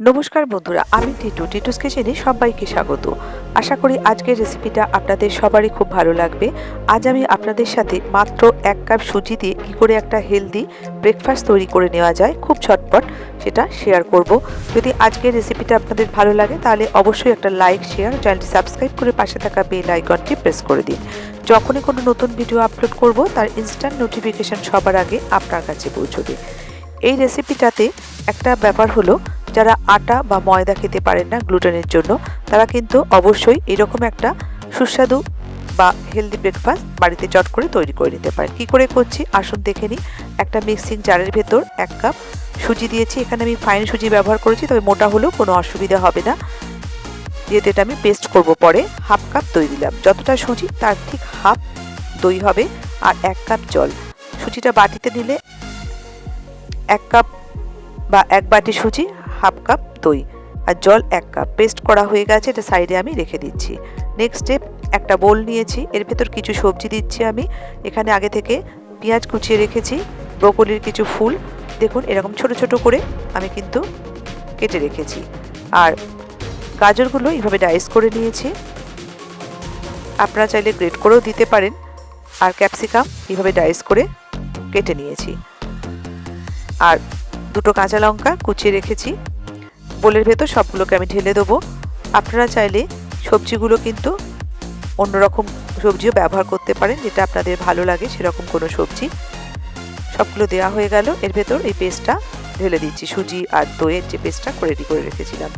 নমস্কার বন্ধুরা, আমি টিটুস কিচেনে সবাইকে স্বাগত। আশা করি আজকের রেসিপিটা আপনাদের সবারই খুব ভালো লাগবে। আজ আমি আপনাদের সাথে মাত্র 1 কাপ সুজি দিয়ে কী করে একটা হেলদি ব্রেকফাস্ট তৈরি করে নেওয়া যায় খুব ঝটপট, সেটা শেয়ার করব। যদি আজকের রেসিপিটা আপনাদের ভালো লাগে তাহলে অবশ্যই একটা লাইক, শেয়ার, চ্যানেলটি সাবস্ক্রাইব করে পাশে থাকা বেল আইকনটি প্রেস করে দিন। যখনই কোনো নতুন ভিডিও আপলোড করব তার ইনস্ট্যান্ট নোটিফিকেশন সবার আগে আপনার কাছে পৌঁছবে। এই রেসিপিটাতে একটা ব্যাপার হলো, যারা আটা বা ময়দা খেতে পারেন না গ্লুটেনের জন্য, তারা কিন্তু অবশ্যই এরকম একটা সুস্বাদু বা হেলদি ব্রেকফাস্ট বাড়িতে চট করে তৈরি করে নিতে পারেন। কী করে করছি আসুন দেখে নিই। একটা মিক্সিং জারের ভেতর 1 কাপ সুজি দিয়েছি। এখানে আমি ফাইন সুজি ব্যবহার করেছি, তবে মোটা হলেও কোনো অসুবিধা হবে না, যেহেতু এটা আমি পেস্ট করব পরে। 1/2 কাপ দই দিলাম। যতটা সুজি তার ঠিক হাফ দই হবে, আর 1 কাপ জল। সুজিটা বাটিতে নিলে 1 কাপ বা 1 বাটি সুজি, 1/2 কাপ দই আর জল 1 কাপ। পেস্ট করা হয়ে গেছে, এটা সাইডে আমি রেখে দিচ্ছি। নেক্সট স্টেপ, একটা বোল নিয়েছি, এর ভেতর কিছু সবজি দিচ্ছি আমি। এখানে আগে থেকে পেঁয়াজ কুচিয়ে রেখেছি, ব্রোকলির কিছু ফুল দেখুন এরকম ছোট ছোট করে আমি কিন্তু কেটে রেখেছি, আর গাজরগুলো এইভাবে ডাইস করে নিয়েছি। আপনারা চাইলে গ্রেট করেও দিতে পারেন, আর ক্যাপসিকাম এইভাবে ডাইস করে কেটে নিয়েছি, আর 2টো কাঁচা লঙ্কা কুচিয়ে রেখেছি। বোলের ভেতর সবগুলোকে আমি ঢেলে দেবো। আপনারা চাইলে সবজিগুলো কিন্তু অন্যরকম সবজিও ব্যবহার করতে পারেন, যেটা আপনাদের ভালো লাগে সেরকম কোনো সবজি। সবগুলো দেওয়া হয়ে গেল। এর ভেতর এই পেস্টটা ঢেলে দিচ্ছি, সুজি আর দইয়ের যে পেস্টটা রেডি করে রেখেছিলাম।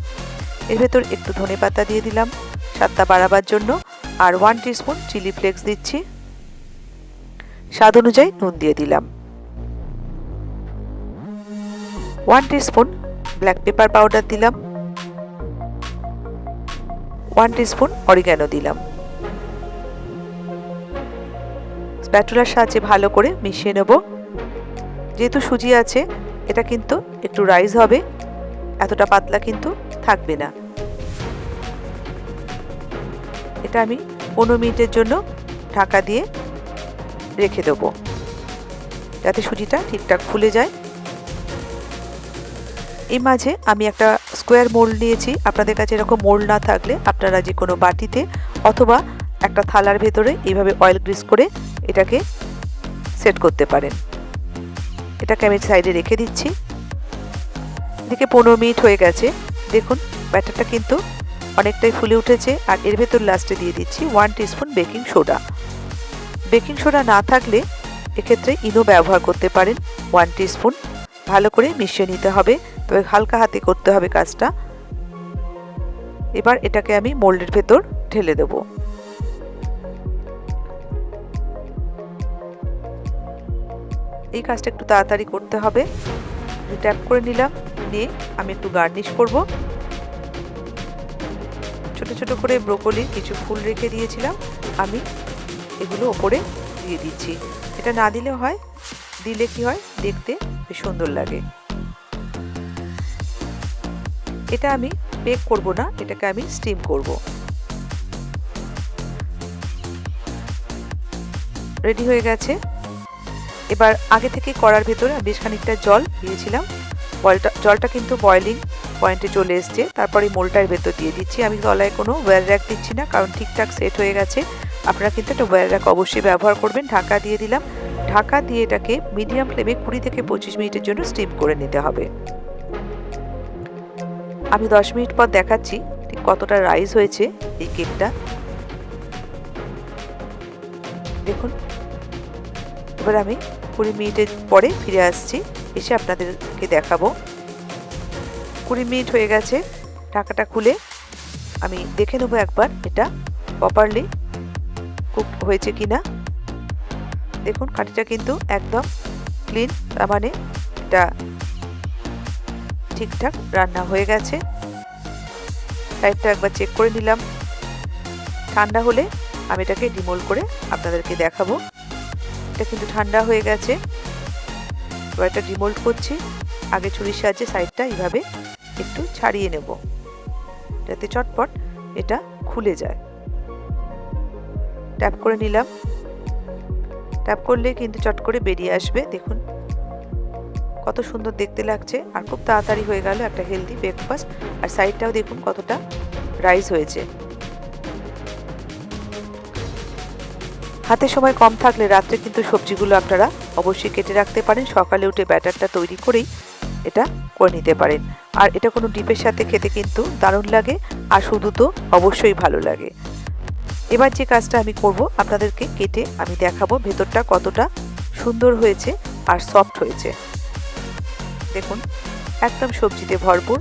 এর ভেতর একটু ধনেপাতা দিয়ে দিলাম স্বাদটা বাড়াবার জন্য, আর 1 টিস্পুন চিলি ফ্লেক্স দিচ্ছি। স্বাদ অনুযায়ী নুন দিয়ে দিলাম। 1 টিস্পুন ব্ল্যাক পেপার পাউডার দিলাম। 1 টিস্পুন অরিগ্যানো দিলাম। স্প্যাটুলার সাহায্যে ভালো করে মিশিয়ে নেব। যেহেতু সুজি আছে, এটা কিন্তু একটু রাইস হবে, এতটা পাতলা কিন্তু থাকবে না। এটা আমি 15 মিনিটের জন্য ঢাকা দিয়ে রেখে দেবো, যাতে সুজিটা ঠিকঠাক ফুলে যায়। এই মাঝে আমি একটা স্কোয়ার মোল্ড নিয়েছি। আপনাদের কাছে এরকম মোল্ড না থাকলে আপনারা যে কোনো বাটিতে অথবা একটা থালার ভেতরে এইভাবে অয়েল গ্রিস করে এটাকে সেট করতে পারেন। এটাকে আমি সাইডে রেখে দিচ্ছি। এদিকে 15 মিনিট হয়ে গেছে, দেখুন ব্যাটারটা কিন্তু অনেকটাই ফুলে উঠেছে। আর এর ভেতর লাস্টে দিয়ে দিচ্ছি 1 teaspoon baking soda. Baking soda না থাকলে এক্ষেত্রে ইনো ব্যবহার করতে পারেন 1 টিস্পুন। ভালো করে মিশিয়ে নিতে হবে, তবে হালকা হাতে করতে হবে কাজটা। এবার এটাকে আমি মোল্ডের ভেতর ঢেলে দেব। এই কাজটা একটু তাড়াতাড়ি করতে হবে। ট্যাপ করে নিলাম, নিয়ে আমি একটু গার্নিশ করব। ছোট ছোট করে ব্রোকলির কিছু ফুল রেখে দিয়েছিলাম, আমি এগুলো ওপরে দিয়ে দিচ্ছি। এটা না দিলেও হয়, দিলে কি হয় দেখতে বেশ সুন্দর লাগে। এটা আমি বেক করব না, এটাকে আমি স্টিম করব। রেডি হয়ে গেছে। এবার আগে থেকে কড়ার ভেতরে বেশ খানিকটা জল দিয়েছিলাম। জলটা কিন্তু বয়লিং পয়েন্টে চলে এসছে। তারপরে মোল্ডটার ভেতর দিয়ে দিচ্ছি। আমি তলায় কোনো ওয়্যার র্যাক দিচ্ছি না, কারণ ঠিকঠাক সেট হয়ে গেছে। আপনারা কিন্তু একটা ওয়্যার র্যাক অবশ্যই ব্যবহার করবেন। ঢাকা দিয়ে দিলাম। ঢাকা দিয়ে এটাকে মিডিয়াম ফ্লেমে 20 থেকে 25 মিনিটের জন্য স্টিম করে নিতে হবে। আমি 10 মিনিট পর দেখাচ্ছি ঠিক কতটা রাইস হয়েছে এই কেকটা। দেখুন, এবার আমি 20 মিনিটের পরে ফিরে আসছি, এসে আপনাদেরকে দেখাবো। 20 মিনিট হয়ে গেছে। ঢাকাটা খুলে আমি দেখে নেবো একবার এটা প্রপারলি কুক হয়েছে কিনা। দেখুন কাঠিটা কিন্তু একদম ক্লিন, তার মানে এটা ঠিকঠাক রান্না হয়ে গেছে। সাইডটা একবার চেক করে নিলাম। ঠান্ডা হলে আমি এটাকে ডিমোল্ড করে আপনাদেরকে দেখাবো। এটা কিন্তু ঠান্ডা হয়ে গেছে। এবার এটা ডিমোল্ড করছি। আগে ছুরির সাহায্যে সাইডটা এইভাবে একটু ছাড়িয়ে নেব, যাতে চটপট এটা খুলে যায়। ট্যাপ করে নিলাম। ট্যাপ করলে কিন্তু চট করে বেরিয়ে আসবে। দেখুন কত সুন্দর দেখতে লাগছে আর খুব তাড়াতাড়ি হয়ে গেল একটা হেলদি ব্রেকফাস্ট। আর সাইডটাও দেখুন কতটা রাইস হয়েছে। হাতে সময় কম থাকলে রাত্রে কিন্তু সবজিগুলো আপনারা অবশ্যই কেটে রাখতে পারেন, সকালে উঠে ব্যাটারটা তৈরি করেই এটা করে নিতে পারেন। আর এটা কোনো ডিপের সাথে খেতে কিন্তু দারুণ লাগে, আর শুধু তো অবশ্যই ভালো লাগে। এবার যে কাজটা আমি করব, আপনাদেরকে কেটে আমি দেখাবো ভেতরটা কতটা সুন্দর হয়েছে আর সফট হয়েছে। দেখুন একদম সবজিতে ভরপুর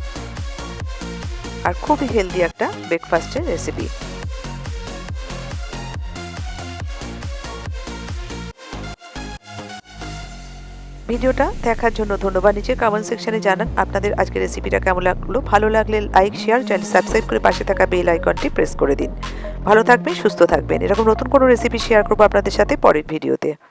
আর খুবই হেলদি একটা ব্রেকফাস্টের রেসিপি। ভিডিওটা দেখার জন্য ধন্যবাদ। নিচে কমেন্ট সেকশনে জানান আপনাদের আজকের রেসিপিটা কেমন লাগলো। ভালো লাগলে লাইক, শেয়ার, চ্যানেল সাবস্ক্রাইব করে পাশে থাকা বেল আইকনটি প্রেস করে দিন। ভালো থাকবেন, সুস্থ থাকবেন। এরকম নতুন কোনো রেসিপি শেয়ার করবো আপনাদের সাথে পরের ভিডিওতে।